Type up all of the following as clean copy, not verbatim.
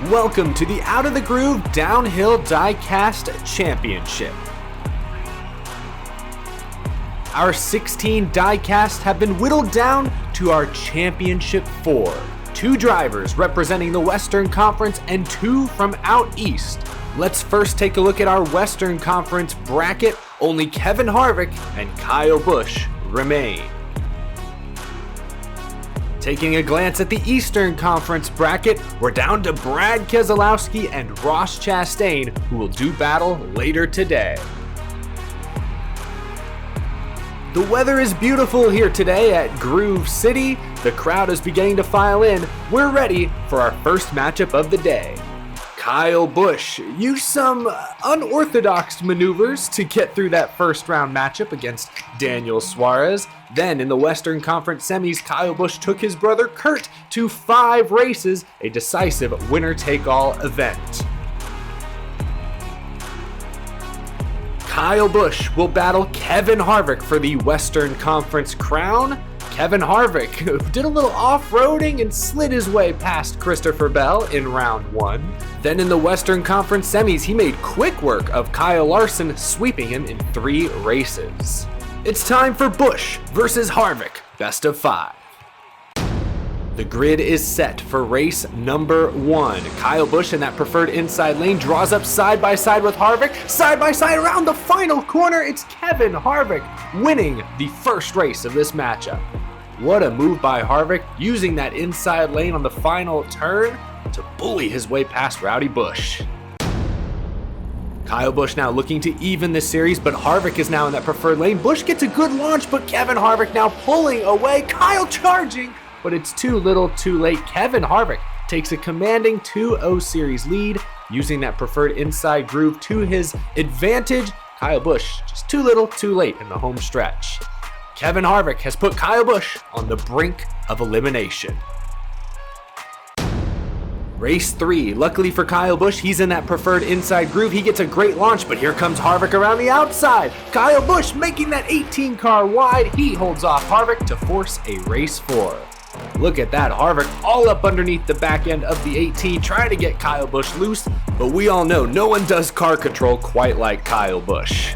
Welcome to the Out of the Groove Downhill Diecast Championship. Our 16 diecasts have been whittled down to our Championship 4. 2 drivers representing the Western Conference and 2 from out east. Let's first take a look at our Western Conference bracket. Only Kevin Harvick and Kyle Busch remain. Taking a glance at the Eastern Conference bracket, we're down to Brad Keselowski and Ross Chastain, who will do battle later today. The weather is beautiful here today at Groove City. The crowd is beginning to file in. We're ready for our first matchup of the day. Kyle Busch used some unorthodox maneuvers to get through that first round matchup against Daniel Suarez. Then in the Western Conference semis, Kyle Busch took his brother Kurt to 5 races, a decisive winner-take-all event. Kyle Busch will battle Kevin Harvick for the Western Conference crown. Kevin Harvick did a little off-roading and slid his way past Christopher Bell in round 1. Then in the Western Conference semis, he made quick work of Kyle Larson, sweeping him in 3 races. It's time for Busch versus Harvick, best of 5. The grid is set for race number 1. Kyle Busch in that preferred inside lane draws up side by side with Harvick. Side by side around the final corner, it's Kevin Harvick winning the first race of this matchup. What a move by Harvick, using that inside lane on the final turn to bully his way past Rowdy Busch. Kyle Busch now looking to even this series, but Harvick is now in that preferred lane. Busch gets a good launch, but Kevin Harvick now pulling away. Kyle charging, but it's too little too late. Kevin Harvick takes a commanding 2-0 series lead, using that preferred inside groove to his advantage. Kyle Busch just too little too late in the home stretch. Kevin Harvick has put Kyle Busch on the brink of elimination. Race 3, luckily for Kyle Busch, he's in that preferred inside groove. He gets a great launch, but here comes Harvick around the outside. Kyle Busch making that 18 car wide. He holds off Harvick to force a race 4. Look at that, Harvick all up underneath the back end of the 18, trying to get Kyle Busch loose, but we all know no one does car control quite like Kyle Busch.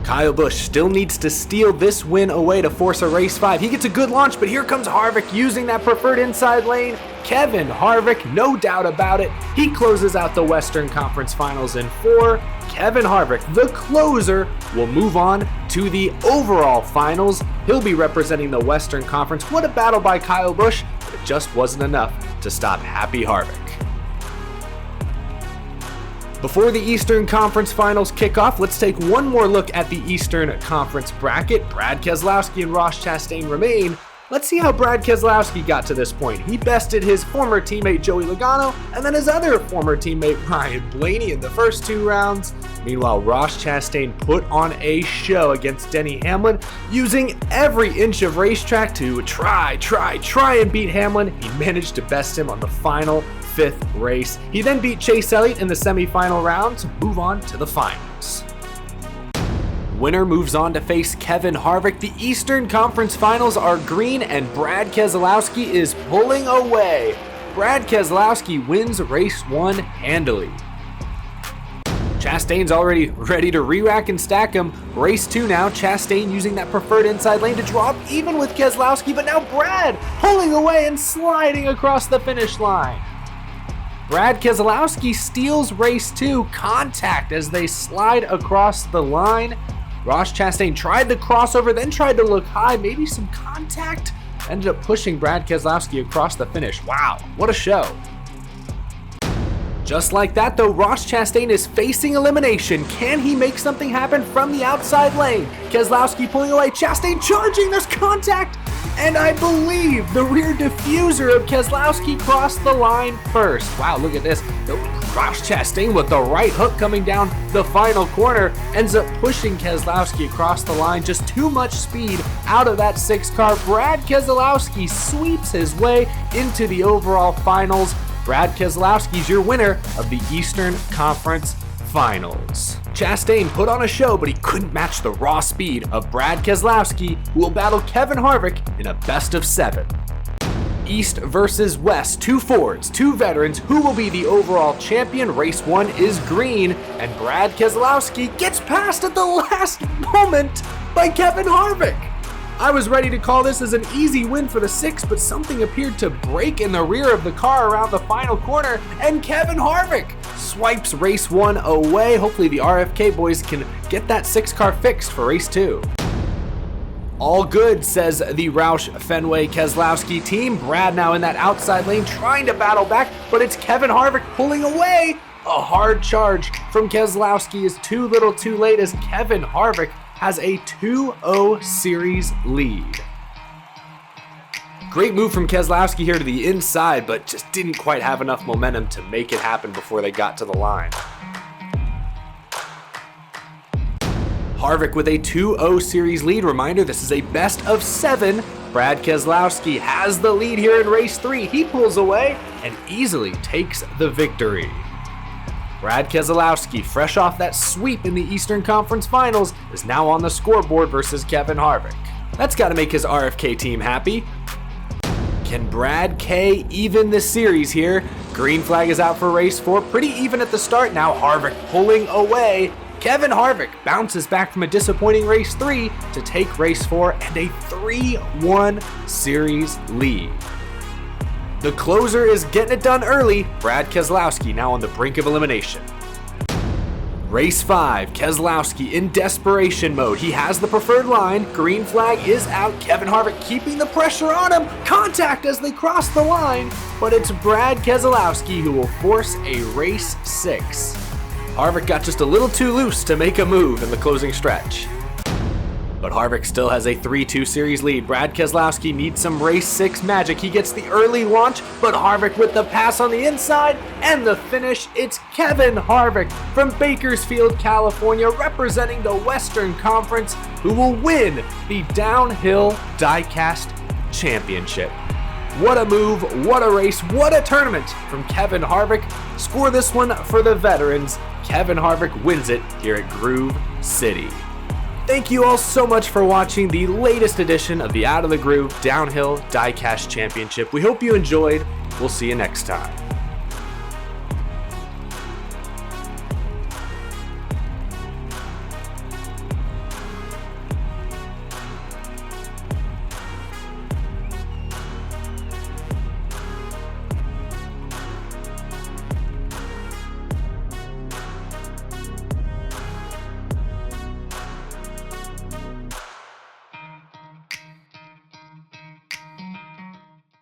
Kyle Busch still needs to steal this win away to force a race 5. He gets a good launch, but here comes Harvick using that preferred inside lane. Kevin Harvick, no doubt about it. He closes out the Western Conference Finals in 4. Kevin Harvick, the closer, will move on to the overall finals. He'll be representing the Western Conference. What a battle by Kyle Busch, but it just wasn't enough to stop Happy Harvick. Before the Eastern Conference Finals kick off, let's take one more look at the Eastern Conference bracket. Brad Keselowski and Ross Chastain remain. Let's see how Brad Keselowski got to this point. He bested his former teammate Joey Logano and then his other former teammate Ryan Blaney in the first 2 rounds. Meanwhile, Ross Chastain put on a show against Denny Hamlin, using every inch of racetrack to try and beat Hamlin. He managed to best him on the final 5th race. He then beat Chase Elliott in the semifinal round to move on to the finals. Winner moves on to face Kevin Harvick. The Eastern Conference Finals are green and Brad Keselowski is pulling away. Brad Keselowski wins race 1 handily. Chastain's already ready to re-rack and stack him. Race 2 now, Chastain using that preferred inside lane to draw up even with Keselowski, but now Brad pulling away and sliding across the finish line. Brad Keselowski steals race 2, contact as they slide across the line. Ross Chastain tried the crossover, then tried to look high, maybe some contact. Ended up pushing Brad Keselowski across the finish. Wow, what a show. Just like that though, Ross Chastain is facing elimination. Can he make something happen from the outside lane? Keselowski pulling away, Chastain charging, there's contact! And I believe the rear diffuser of Keselowski crossed the line first. Wow, look at this. Ross Chastain with the right hook coming down the final corner ends up pushing Keselowski across the line. Just too much speed out of that 6 car. Brad Keselowski sweeps his way into the overall finals. Brad Keselowski's your winner of the Eastern Conference Finals. Chastain put on a show, but he couldn't match the raw speed of Brad Keselowski, who will battle Kevin Harvick in a best of 7. East versus West, 2 Fords, 2 veterans. Who will be the overall champion? Race 1 is green, and Brad Keselowski gets passed at the last moment by Kevin Harvick. I was ready to call this as an easy win for the 6, but something appeared to break in the rear of the car around the final corner, and Kevin Harvick swipes race 1 away. Hopefully the RFK boys can get that 6 car fixed for race 2. All good, says the Roush Fenway Keselowski team. Brad now in that outside lane trying to battle back, but it's Kevin Harvick pulling away. A hard charge from Keselowski is too little too late as Kevin Harvick has a 2-0 series lead. Great move from Keselowski here to the inside, but just didn't quite have enough momentum to make it happen before they got to the line. Harvick with a 2-0 series lead. Reminder, this is a best of 7. Brad Keselowski has the lead here in race 3. He pulls away and easily takes the victory. Brad Keselowski, fresh off that sweep in the Eastern Conference Finals, is now on the scoreboard versus Kevin Harvick. That's got to make his RFK team happy. Can Brad K even the series here? Green flag is out for race 4. Pretty even at the start. Now Harvick pulling away. Kevin Harvick bounces back from a disappointing race 3 to take race 4 and a 3-1 series lead. The closer is getting it done early. Brad Keselowski now on the brink of elimination. Race 5, Keselowski in desperation mode. He has the preferred line. Green flag is out. Kevin Harvick keeping the pressure on him. Contact as they cross the line, but it's Brad Keselowski who will force a race 6. Harvick got just a little too loose to make a move in the closing stretch. But Harvick still has a 3-2 series lead. Brad Keselowski needs some race 6 magic. He gets the early launch, but Harvick with the pass on the inside and the finish. It's Kevin Harvick from Bakersfield, California, representing the Western Conference, who will win the Downhill Diecast Championship. What a move, what a race, what a tournament from Kevin Harvick. Score this one for the veterans. Kevin Harvick wins it here at Groove City. Thank you all so much for watching the latest edition of the Out of the Groove Downhill Diecast Championship. We hope you enjoyed. We'll see you next time.